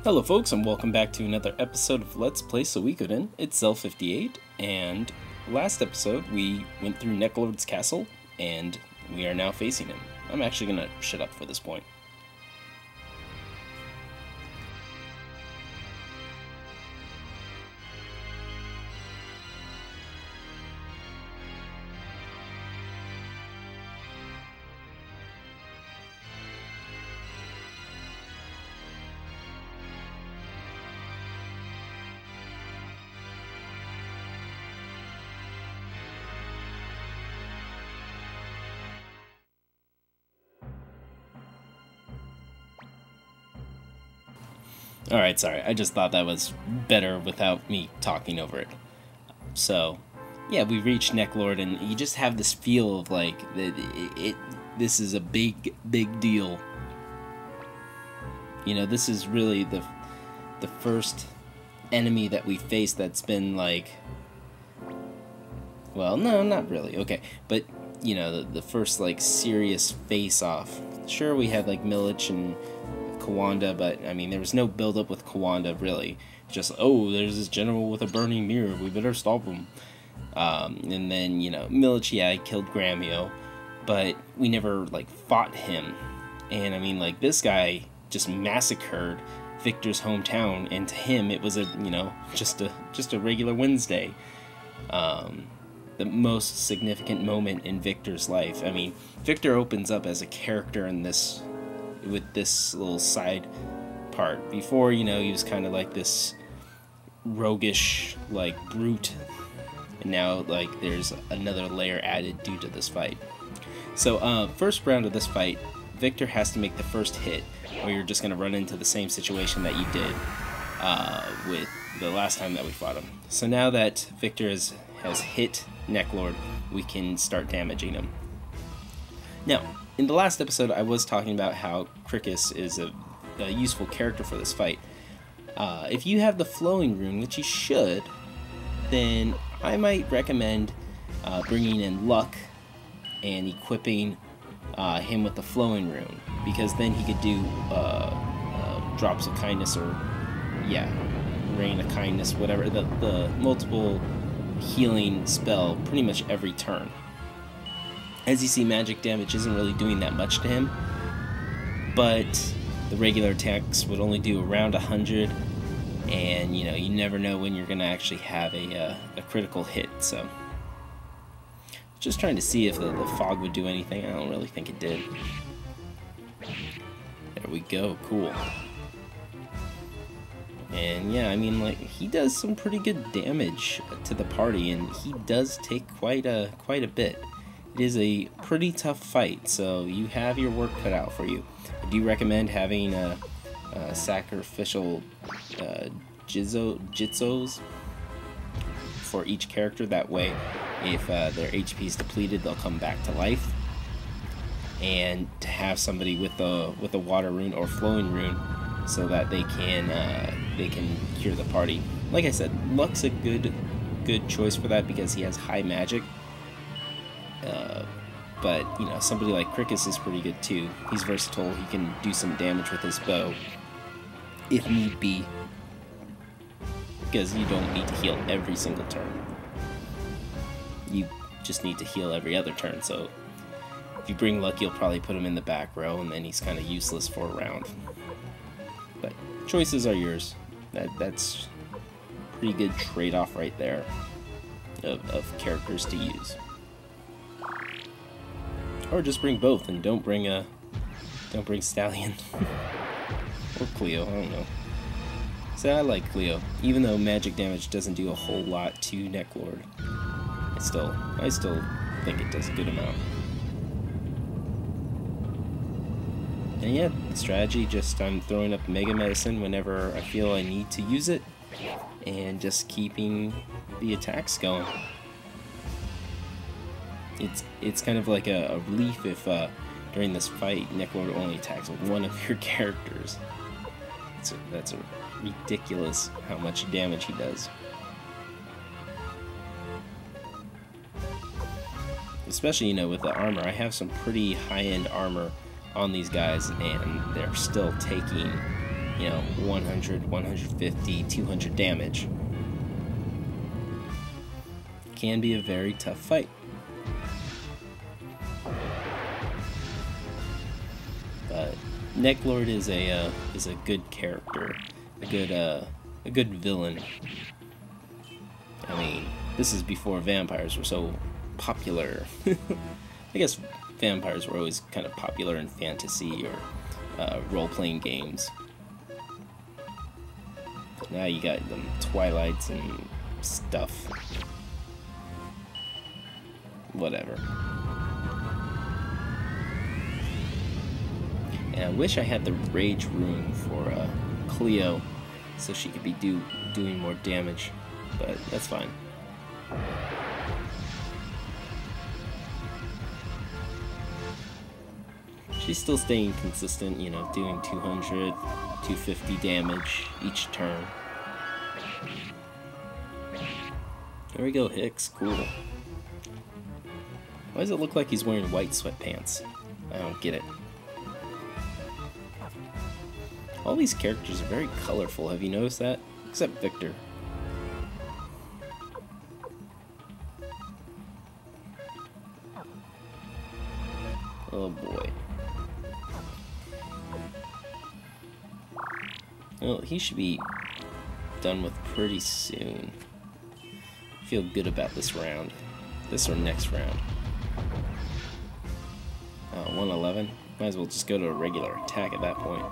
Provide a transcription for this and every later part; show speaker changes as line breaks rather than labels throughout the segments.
Hello folks, and welcome back to another episode of Let's Play Suikoden. It's Cell58, and last episode we went through Neclord's castle, and we are now facing him. I'm actually gonna shut up for this point. Alright, sorry, I just thought that was better without me talking over it. So, yeah, we reached Neclord, and you just have this feel of, like, this is a big deal. You know, this is really the first enemy that we faced that's been, like... Well, no, not really, okay. But, you know, the first, like, serious face-off. Sure, we had, like, Milich and Kawanda, but I mean there was no build-up with Kawanda really. Just, oh, there's this general with a burning mirror, we better stop him. And then, you know, Milich, yeah, killed Gremio, but we never like fought him. And I mean, like, this guy just massacred Victor's hometown, and to him it was a, you know, just a regular Wednesday. The most significant moment in Victor's life. I mean, Victor opens up as a character in this with this little side part. Before, you know, he was kind of like this roguish, like, brute, and now, like, there's another layer added due to this fight. So, first round of this fight, Victor has to make the first hit, or you're just gonna run into the same situation that you did with the last time that we fought him. So now that Victor has hit Neclord, we can start damaging him. Now, in the last episode, I was talking about how Cricus is a useful character for this fight. If you have the Flowing Rune, which you should, then I might recommend bringing in Luck and equipping him with the Flowing Rune, because then he could do Drops of Kindness, or, yeah, Rain of Kindness, whatever, the multiple healing spell pretty much every turn. As you see, magic damage isn't really doing that much to him, but the regular attacks would only do around 100, and, you know, you never know when you're going to actually have a critical hit, so... Just trying to see if the fog would do anything. I don't really think it did. There we go, cool. And yeah, I mean, like, he does some pretty good damage to the party, and he does take quite a bit. It is a pretty tough fight, so you have your work cut out for you. I do recommend having sacrificial jitsos for each character. That way, if their HP is depleted, they'll come back to life. And to have somebody with a water rune or flowing rune, so that they can cure the party. Like I said, Luck's a good choice for that because he has high magic. But, you know, somebody like Cricus is pretty good too. He's versatile, he can do some damage with his bow, if need be, because you don't need to heal every single turn. You just need to heal every other turn, so if you bring Luck, you'll probably put him in the back row, and then he's kind of useless for a round. But choices are yours. That's a pretty good trade-off right there of characters to use. Or just bring both, and don't bring Stallion or Cleo. I don't know. So I like Cleo, even though magic damage doesn't do a whole lot to Neclord. I still think it does a good amount. And yeah, the strategy, just I'm throwing up Mega Medicine whenever I feel I need to use it, and just keeping the attacks going. It's kind of like a relief if during this fight Neclord only attacks one of your characters. That's ridiculous how much damage he does. Especially, you know, with the armor. I have some pretty high-end armor on these guys, and they're still taking, you know, 100, 150, 200 damage. Can be a very tough fight. But Neclord is a good character, a good villain. I mean, this is before vampires were so popular. I guess vampires were always kind of popular in fantasy or role-playing games. Now you got them Twilights and stuff. Whatever. And I wish I had the rage rune for Cleo, so she could be doing more damage, but that's fine. She's still staying consistent, you know, doing 200, 250 damage each turn. There we go, Hicks. Cool. Why does it look like he's wearing white sweatpants? I don't get it. All these characters are very colorful, have you noticed that? Except Victor. Oh boy. Well, he should be done with pretty soon. I feel good about this round. This or next round. 111? Might as well just go to a regular attack at that point.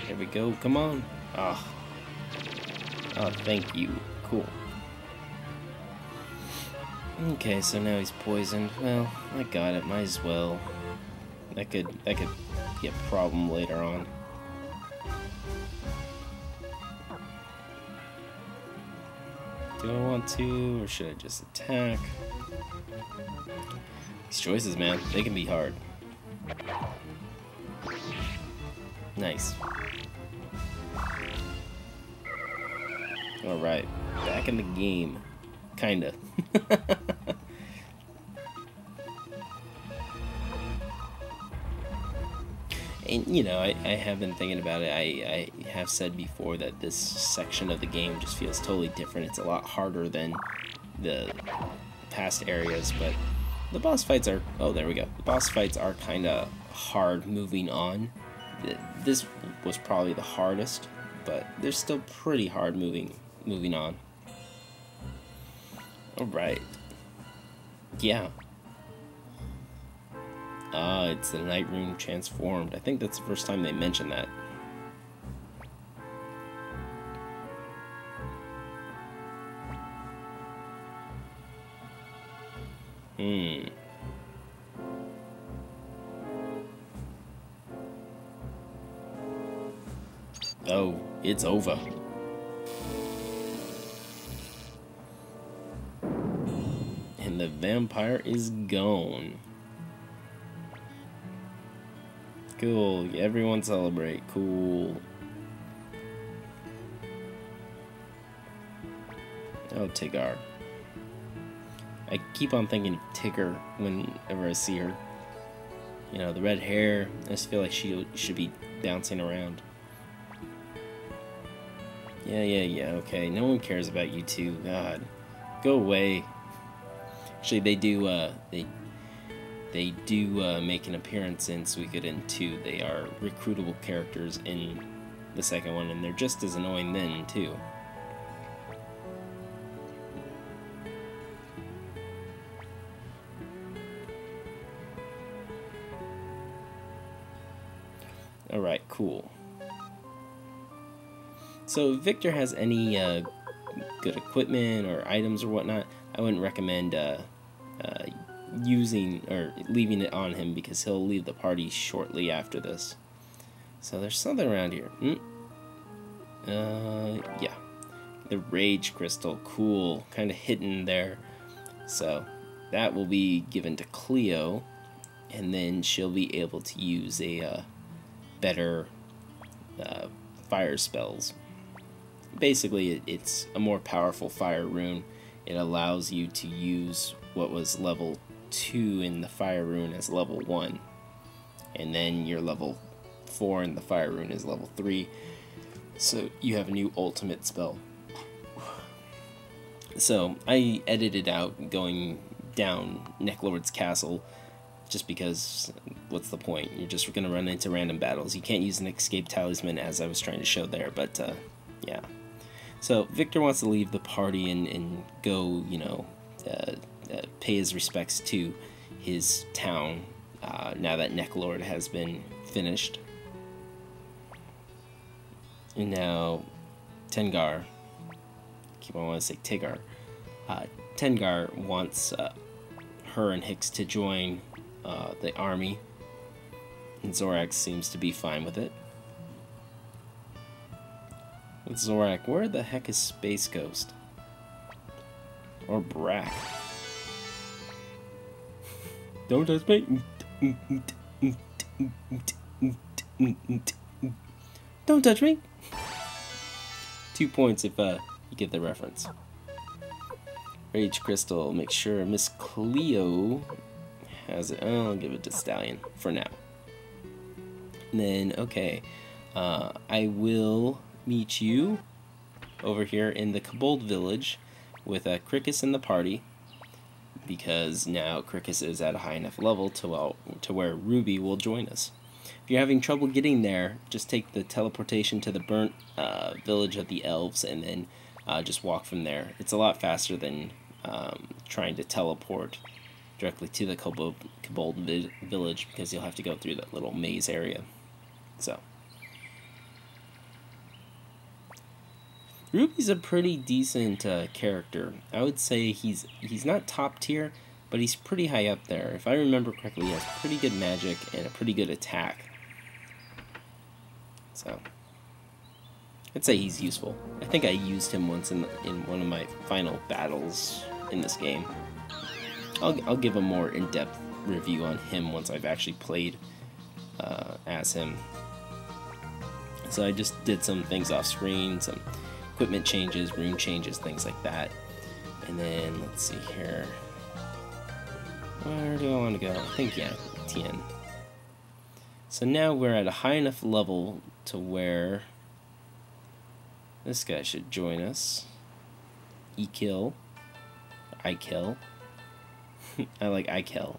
There we go, come on. Ah. Oh, thank you. Cool. Okay, so now he's poisoned. Well, I got it, might as well. That could be a problem later on. Do I want to, or should I just attack? These choices, man, they can be hard. Nice. Alright, back in the game. Kinda. And, you know, I have been thinking about it. I have said before that this section of the game just feels totally different. It's a lot harder than the past areas, but the boss fights are... Oh, there we go. The boss fights are kind of hard moving on. This was probably the hardest, but they're still pretty hard moving on. Alright. Yeah. Ah, it's the Night Rune transformed. I think that's the first time they mentioned that. Oh, it's over. And the vampire is gone. Cool, everyone celebrate. Cool. Oh, Tigger. I keep on thinking of Tigger whenever I see her. You know, the red hair. I just feel like she should be bouncing around. Yeah, okay. No one cares about you two. God. Go away. Actually, they do make an appearance in Suikoden 2. They are recruitable characters in the second one, and they're just as annoying then, too. Alright, cool. So if Victor has any good equipment or items or whatnot, I wouldn't recommend using or leaving it on him, because he'll leave the party shortly after this. So there's something around here. Yeah. The Rage Crystal. Cool. Kind of hidden there. So that will be given to Cleo, and then she'll be able to use a better fire spells. Basically, it's a more powerful fire rune. It allows you to use what was level 2 in the fire rune as level 1. and then you're level 4 and the fire rune is level 3, so you have a new ultimate spell. So I edited out going down Neclord's castle just because what's the point? You're just going to run into random battles. You can't use an escape talisman as I was trying to show there, but yeah. So Victor wants to leave the party and go, you know, pay his respects to his town now that Neclord has been finished. And now Tengar, I want to say Tigger, Tengar wants her and Hicks to join the army, and Zorak seems to be fine with it. With Zorak, where the heck is Space Ghost? Or Brack? Don't touch me! Don't touch me! 2 points if you get the reference. Rage Crystal, make sure Miss Cleo has it. I'll give it to Stallion for now. And then, okay, I will meet you over here in the Kobold Village with Cricus in the party, because now Cricus is at a high enough level to where Ruby will join us. If you're having trouble getting there, just take the teleportation to the burnt village of the elves and then just walk from there. It's a lot faster than trying to teleport directly to the Kobold Village, because you'll have to go through that little maze area. So Ruby's a pretty decent character. I would say he's not top tier, but he's pretty high up there. If I remember correctly, he has pretty good magic and a pretty good attack. So I'd say he's useful. I think I used him once in one of my final battles in this game. I'll give a more in-depth review on him once I've actually played as him. So I just did some things off screen, some equipment changes, rune changes, things like that. And then let's see here. Where do I want to go? I think, yeah, Tien. So now we're at a high enough level to where this guy should join us. E-kill. I-kill. I like I-kill.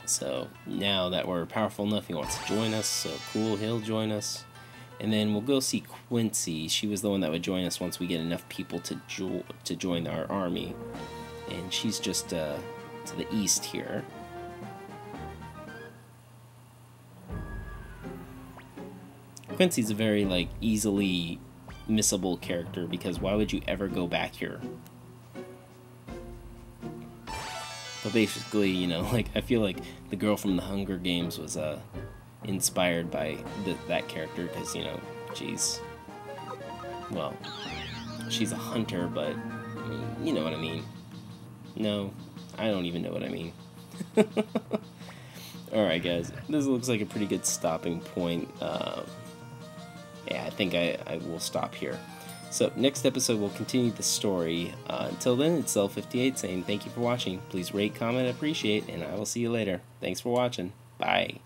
So now that we're powerful enough, he wants to join us. So cool, he'll join us. And then we'll go see Quincy. She was the one that would join us once we get enough people to join our army. And she's just to the east here. Quincy's a very, like, easily missable character, because why would you ever go back here? But basically, you know, like, I feel like the girl from the Hunger Games was inspired by that character, because, you know, she's, well, she's a hunter, but you know what I mean. No, I don't even know what I mean. Alright guys, this looks like a pretty good stopping point. Yeah, I think I will stop here. So next episode we'll continue the story. Until then, it's Cell58 saying thank you for watching. Please rate, comment, appreciate, and I will see you later. Thanks for watching. Bye.